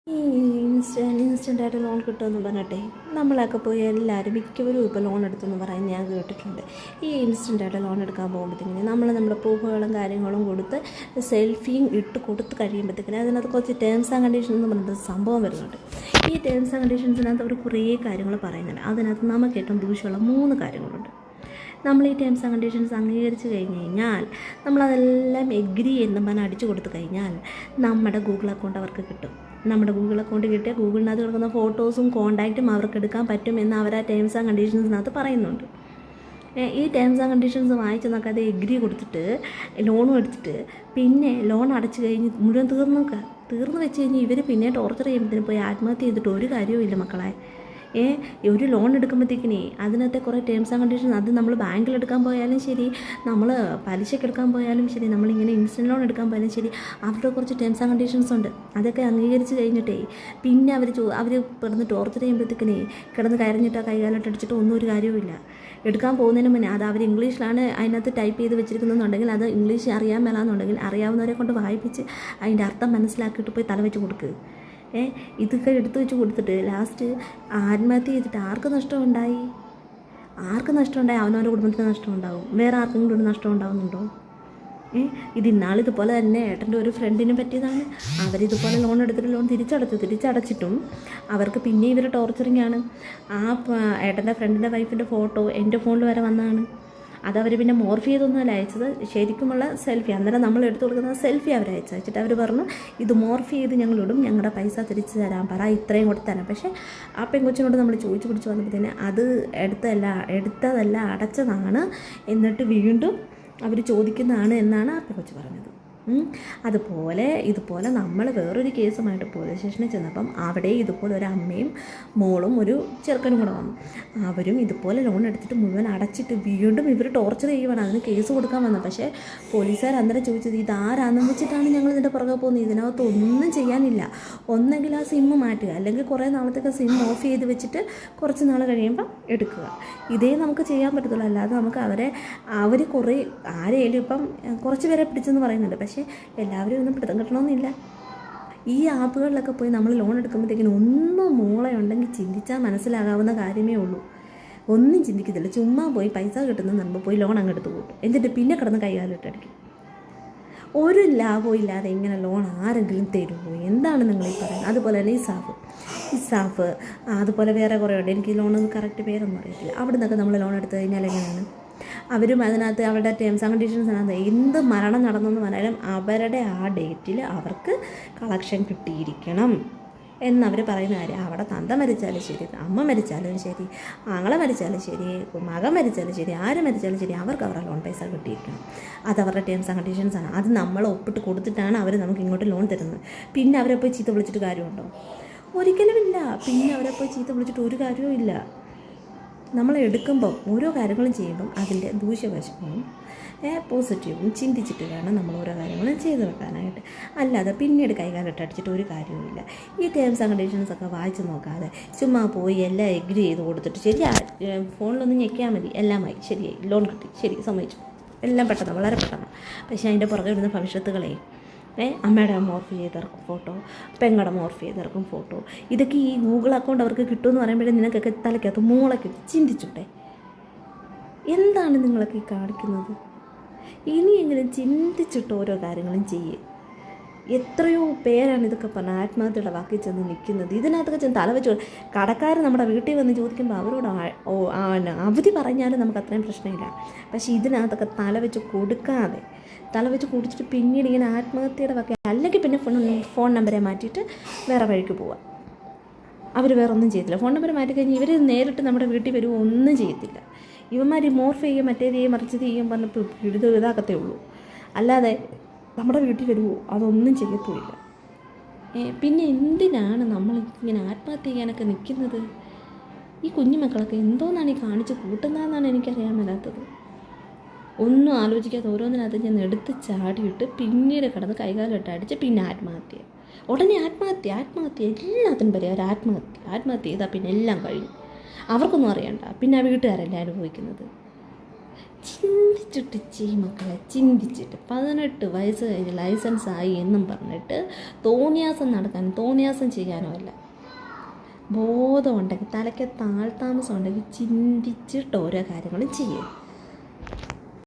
ഈ ഇൻസ്റ്റൻ്റായിട്ട് ലോൺ കിട്ടുമെന്ന് പറഞ്ഞിട്ടേ നമ്മളൊക്കെ പോയി എല്ലാവരും മിക്കവരും ഇപ്പോൾ ലോൺ എടുത്തെന്ന് പറയാൻ ഞാൻ കേട്ടിട്ടുണ്ട്. ഈ ഇൻസ്റ്റൻ്റായിട്ട് ലോൺ എടുക്കാൻ പോകുമ്പോഴത്തേക്കിന് നമ്മുടെ പ്രൂഫുകളും കാര്യങ്ങളും കൊടുത്ത് സെൽഫിയും ഇട്ട് കൊടുത്ത് കഴിയുമ്പോഴത്തേക്കിന് അതിനകത്ത് കുറച്ച് ടേംസ് ആൻഡ് കണ്ടീഷൻസ് എന്ന് പറഞ്ഞിട്ട് സംഭവം വരുന്നുണ്ട്. ഈ ടേംസ് ആൻഡ് കണ്ടീഷൻസിനകത്ത് അവർ കുറേ കാര്യങ്ങൾ പറയുന്നുണ്ട്. അതിനകത്ത് നമുക്ക് ഏറ്റവും ദൂഷ്യമുള്ള 3 കാര്യങ്ങളുണ്ട്. നമ്മൾ ഈ ടേംസ് ആൻഡ് കണ്ടീഷൻസ് അംഗീകരിച്ച് കഴിഞ്ഞ് കഴിഞ്ഞാൽ നമ്മളതെല്ലാം എഗ്രി എന്ന് പറഞ്ഞ് അടിച്ചു കൊടുത്തു കഴിഞ്ഞാൽ നമ്മുടെ ഗൂഗിൾ അക്കൗണ്ട് അവർക്ക് കിട്ടും. നമ്മുടെ ഗൂഗിൾ അക്കൗണ്ട് കിട്ടിയാൽ ഗൂഗിളിനകത്ത് കിടക്കുന്ന ഫോട്ടോസും കോൺടാക്റ്റും അവർക്ക് എടുക്കാൻ പറ്റും എന്ന് അവർ ആ ടേംസ് ആൻഡ് കണ്ടീഷൻസിനകത്ത് പറയുന്നുണ്ട്. ഈ ടേംസ് ആൻഡ് കണ്ടീഷൻസ് വായിച്ച് നോക്കാതെ എഗ്രി കൊടുത്തിട്ട് ലോണും എടുത്തിട്ട് പിന്നെ ലോൺ അടച്ചു കഴിഞ്ഞ് മുഴുവൻ തീർന്നു വെച്ച് കഴിഞ്ഞ് ഇവർ പിന്നെ ടോർച്ചർ ചെയ്യുമ്പോഴത്തേന് പോയി ആത്മഹത്യ ചെയ്തിട്ട് ഒരു കാര്യവും ഇല്ല മക്കളെ. ഒരു ലോൺ എടുക്കുമ്പോഴത്തേക്കിനെ അതിനകത്തെ കുറേ ടേംസ് ആൻഡ് കണ്ടീഷൻസ്, അത് നമ്മൾ ബാങ്കിൽ എടുക്കാൻ പോയാലും ശരി, നമ്മൾ പലിശയ്ക്ക് എടുക്കാൻ പോയാലും ശരി, നമ്മളിങ്ങനെ ഇൻസ്റ്റൻറ്റ് ലോൺ എടുക്കാൻ പോയാലും ശരി, അവരുടെ കുറച്ച് ടേംസ് ആൻഡ് കണ്ടീഷൻസ് ഉണ്ട്. അതൊക്കെ അംഗീകരിച്ച് കഴിഞ്ഞിട്ടേ പിന്നെ അവർ കിടന്ന് ടോർച്ചർ ചെയ്യുമ്പോഴത്തേക്കിനെ കിടന്ന് കരഞ്ഞിട്ടോ കൈകാലിട്ട് അടിച്ചിട്ടോ ഒന്നും ഒരു കാര്യവുമില്ല. എടുക്കാൻ പോകുന്നതിന് മുന്നേ അത് അവർ ഇംഗ്ലീഷിലാണ് അതിനകത്ത് ടൈപ്പ് ചെയ്ത് വെച്ചിരിക്കുന്നതെന്നുണ്ടെങ്കിൽ അത് ഇംഗ്ലീഷ് അറിയാൻ മേലാന്നുണ്ടെങ്കിൽ അറിയാവുന്നവരെ കൊണ്ട് വായിപ്പിച്ച് അതിൻ്റെ അർത്ഥം മനസ്സിലാക്കിയിട്ട് പോയി തലവെച്ച് കൊടുക്കുക. ഇതൊക്കെ എടുത്തു വെച്ച് കൊടുത്തിട്ട് ലാസ്റ്റ് ആത്മഹത്യ ചെയ്തിട്ട് ആർക്ക് നഷ്ടമുണ്ടായി? അവനവൻ്റെ കുടുംബത്തിന് നഷ്ടമുണ്ടാവും. വേറെ ആർക്കെങ്കിലും ഒരു നഷ്ടം ഉണ്ടാവുന്നുണ്ടോ? ഇത് ഇതുപോലെ തന്നെ ഏട്ടൻ്റെ ഒരു ഫ്രണ്ടിന് പറ്റിയതാണ്. അവരിതുപോലെ ലോൺ എടുത്തിട്ട് ലോൺ തിരിച്ചടച്ചിട്ടും അവർക്ക് പിന്നെ ഇവർ ടോർച്ചറിങ് ആണ്. ആ ഏട്ടൻ്റെ ഫ്രണ്ടിൻ്റെ വൈഫിൻ്റെ ഫോട്ടോ എൻ്റെ ഫോണിൽ വരെ വന്നതാണ്. അതവർ പിന്നെ മോർഫ് ചെയ്തൊന്നുമല്ല അയച്ചത്, ശരിക്കുമുള്ള സെൽഫി. അന്നേരം നമ്മൾ എടുത്തു കൊടുക്കുന്ന സെൽഫി അവർ അയച്ചിട്ട് അവർ പറഞ്ഞു ഇത് മോർഫ് ചെയ്ത് ഞങ്ങളിടും, ഞങ്ങളുടെ പൈസ തിരിച്ചു തരാൻ പറ, ഇത്രയും കൊടുത്ത് തരാം. പക്ഷേ ആ പെൺകൊച്ചിനോട് നമ്മൾ ചോദിച്ചു പിടിച്ച് വന്നപ്പോഴത്തേന് അത് എടുത്തതല്ല അടച്ചതാണ്, എന്നിട്ട് വീണ്ടും അവർ ചോദിക്കുന്നതാണ് എന്നാണ് ആ പെൺകൊച്ച് പറഞ്ഞത്. ഇതുപോലെ നമ്മൾ വേറൊരു കേസുമായിട്ട് പോലീസ് സ്റ്റേഷനിൽ ചെന്നപ്പം അവിടെ ഇതുപോലെ ഒരു അമ്മയും മോളും ഒരു ചെറുക്കനും കൂടെ വന്നു. അവരും ഇതുപോലെ ലോൺ എടുത്തിട്ട് മുഴുവൻ അടച്ചിട്ട് വീണ്ടും ഇവർ ടോർച്ചർ ചെയ്യുവാണ്. അതിന് കേസ് കൊടുക്കാൻ വന്നത്. പക്ഷേ പോലീസുകാർ അന്നേരം ചോദിച്ചത് ഇതാരാണെന്ന് വെച്ചിട്ടാണ് ഞങ്ങൾ ഇതിൻ്റെ പുറകെ പോകുന്നത്. ഇതിനകത്ത് ഒന്നും ചെയ്യാനില്ല. ഒന്നെങ്കിൽ ആ സിമ്മ് മാറ്റുക, അല്ലെങ്കിൽ കുറേ നാളത്തേക്ക് സിം ഓഫ് ചെയ്ത് വെച്ചിട്ട് കുറച്ച് നാൾ കഴിയുമ്പോൾ എടുക്കുക. ഇതേ നമുക്ക് ചെയ്യാൻ പറ്റത്തുള്ളൂ. അല്ലാതെ നമുക്ക് അവർ കുറേ ആരെയും ഇപ്പം കുറച്ച് പേരെ പിടിച്ചെന്ന് പറയുന്നുണ്ട്. പക്ഷേ എല്ലാവരും ഒന്നും പിടുത്തം കിട്ടണമെന്നില്ല. ഈ ആപ്പുകളിലൊക്കെ പോയി നമ്മൾ ലോൺ എടുക്കുമ്പോഴത്തേക്കിനും ഒന്നും മൂളയുണ്ടെങ്കിൽ ചിന്തിച്ചാൽ മനസ്സിലാകാവുന്ന കാര്യമേ ഉള്ളൂ. ഒന്നും ചിന്തിക്കത്തില്ല. ചുമ്മാ പോയി പൈസ കിട്ടുന്നത് നമ്മൾ പോയി ലോൺ അങ്ങ് എടുത്ത് കൂട്ടും. എന്നിട്ട് പിന്നെ കിടന്ന് കൈകാലിട്ടടിക്കും. ഒരു ലാഭവും ഇല്ലാതെ ഇങ്ങനെ ലോൺ ആരെങ്കിലും തരുമോ? എന്താണ് നിങ്ങൾ ഈ പറയുന്നത്? അതുപോലെ തന്നെ ഇസാഫ് അതുപോലെ വേറെ കുറേ ഉണ്ട്. എനിക്ക് ലോണൊന്നും കറക്റ്റ് പേരൊന്നും അറിയത്തില്ല. അവിടെ നിന്നൊക്കെ നമ്മൾ ലോൺ എടുത്തു കഴിഞ്ഞാൽ എങ്ങനെയാണ്? അവരും അതിനകത്ത് അവരുടെ ടേംസ് ആൻഡ് കണ്ടീഷൻസിനകത്ത് എന്ത് മരണം നടന്നെന്ന് പറഞ്ഞാലും അവരുടെ ആ ഡേറ്റിൽ അവർക്ക് കളക്ഷൻ കിട്ടിയിരിക്കണം എന്നവർ പറയുന്ന കാര്യം. അവിടെ തന്ത മരിച്ചാലും ശരി, അമ്മ മരിച്ചാലും ശരി, ആങ്ങളെ മരിച്ചാലും ശരി, മകൻ മരിച്ചാലും ശരി, ആര് മരിച്ചാലും ശരി, അവർക്ക് അവരുടെ ലോൺ പൈസ കിട്ടിയിരിക്കണം. അതവരുടെ ടേംസ് ആൻഡ് കണ്ടീഷൻസാണ്. അത് നമ്മൾ ഒപ്പിട്ട് കൊടുത്തിട്ടാണ് അവർ നമുക്ക് ഇങ്ങോട്ട് ലോൺ തരുന്നത്. പിന്നെ അവരെ പോയി ചീത്ത വിളിച്ചിട്ട് കാര്യമുണ്ടോ? ഒരിക്കലുമില്ല. പിന്നെ അവരെ പോയി ചീത്ത വിളിച്ചിട്ട് ഒരു കാര്യവും ഇല്ല. നമ്മൾ എടുക്കുമ്പം ഓരോ കാര്യങ്ങളും ചെയ്യുമ്പം അതിൻ്റെ ദൂഷ്യവശവും പോസിറ്റീവും ചിന്തിച്ചിട്ട് വേണം നമ്മൾ ഓരോ കാര്യങ്ങളും ചെയ്ത് വെക്കാനായിട്ട്. അല്ലാതെ പിന്നീട് കൈകാലിട്ടടിച്ചിട്ട് ഒരു കാര്യവുമില്ല. ഈ ടേംസ് ആൻഡ് കണ്ടീഷൻസൊക്കെ വായിച്ച് നോക്കാതെ ചുമ്മാ പോയി എല്ലാം എഗ്രി ചെയ്ത് കൊടുത്തിട്ട് ഫോണിലൊന്നും ഞെക്കിയാൽ മതി, എല്ലാമായി ശരിയായി, ലോൺ കിട്ടി, ശരി സമ്മതിച്ചു, എല്ലാം പെട്ടെന്ന്, വളരെ പെട്ടെന്ന്. പക്ഷേ അതിൻ്റെ പുറകെ വരുന്ന ഭവിഷ്യത്തുകളെ അമ്മയുടെ മോർഫ് ചെയ്തിറക്കും ഫോട്ടോ, പെങ്ങളുടെ മോർഫ് ചെയ്തിറക്കും ഫോട്ടോ. ഇതൊക്കെ ഈ ഗൂഗിൾ അക്കൗണ്ട് അവർക്ക് കിട്ടുമെന്ന് പറയുമ്പോഴേ നിനക്കൊക്കെ തലയ്ക്കകത്ത് മൂളയ്ക്ക് ചിന്തിച്ചൂടെ? എന്താണ് നിങ്ങളൊക്കെ ഈ കാണിക്കുന്നത്? ഇനിയെങ്കിലും ചിന്തിച്ചിട്ട് ഓരോ കാര്യങ്ങളും ചെയ്യേ. എത്രയോ പേരാണ് ഇതൊക്കെ പറഞ്ഞാൽ ആത്മഹത്യയുടെ വാക്കിൽ ചെന്ന് നിൽക്കുന്നത്. ഇതിനകത്തൊക്കെ ചെന്ന് തലവെച്ച് കടക്കാർ നമ്മുടെ വീട്ടിൽ വന്ന് ചോദിക്കുമ്പോൾ അവരോട് അവധി പറഞ്ഞാലും നമുക്ക് അത്രയും പ്രശ്നമില്ല. പക്ഷേ ഇതിനകത്തൊക്കെ തലവെച്ച് കൊടുക്കാതെ തലവെച്ച് കുടിച്ചിട്ട് പിന്നീട് ഇങ്ങനെ ആത്മഹത്യയുടെ വാക്ക്, അല്ലെങ്കിൽ പിന്നെ ഫോൺ നമ്പരെ മാറ്റിയിട്ട് വേറെ വഴിക്ക് പോവാം. അവർ വേറെ ഒന്നും ചെയ്യത്തില്ല. ഫോൺ നമ്പർ മാറ്റിക്കഴിഞ്ഞാൽ ഇവർ നേരിട്ട് നമ്മുടെ വീട്ടിൽ വരുമോ? ഒന്നും ചെയ്യത്തില്ല. ഇവന്മാർ മോർഫ് ചെയ്യുകയും മറ്റേത് ചെയ്യുകയും മറിച്ചത് ചെയ്യുകയും പറഞ്ഞപ്പോൾ ഇതാക്കത്തേ ഉള്ളൂ. അല്ലാതെ നമ്മുടെ വീട്ടിൽ വരുമോ? അതൊന്നും ചെയ്യത്തുമില്ല. പിന്നെ എന്തിനാണ് നമ്മൾ ഇങ്ങനെ ആത്മഹത്യ ചെയ്യാനൊക്കെ നിൽക്കുന്നത്? ഈ കുഞ്ഞുമക്കളൊക്കെ എന്തോന്നാണ് ഈ കാണിച്ച് കൂട്ടുന്നതെന്നാണ് എനിക്കറിയാൻ മേലാത്തത്. ഒന്നും ആലോചിക്കാതെ ഓരോന്നിനകത്ത് ഞാൻ എടുത്ത് ചാടിയിട്ട് പിന്നീട് കിടന്ന് കൈകാലിട്ട് അടിച്ച് പിന്നെ ആത്മഹത്യ, ഉടനെ ആത്മഹത്യ എല്ലാത്തിനും പരിഹാരം ആത്മഹത്യ ചെയ്താൽ പിന്നെ എല്ലാം കഴിഞ്ഞു. അവർക്കൊന്നും അറിയണ്ട. പിന്നെ ആ വീട്ടുകാരല്ലേ അനുഭവിക്കുന്നത്. ചിന്തിച്ചിട്ട് ചെയ്യും മക്കളെ, ചിന്തിച്ചിട്ട്. 18 വയസ്സ് കഴിഞ്ഞ് ലൈസൻസ് ആയി എന്നും പറഞ്ഞിട്ട് തോന്നിയാസം നടക്കാനും തോന്നിയാസം ചെയ്യാനും അല്ല. ബോധമുണ്ടെങ്കിൽ, തലയ്ക്ക് താഴ്ത്താമസം ഉണ്ടെങ്കിൽ ചിന്തിച്ചിട്ട് ഓരോ കാര്യങ്ങളും ചെയ്യും.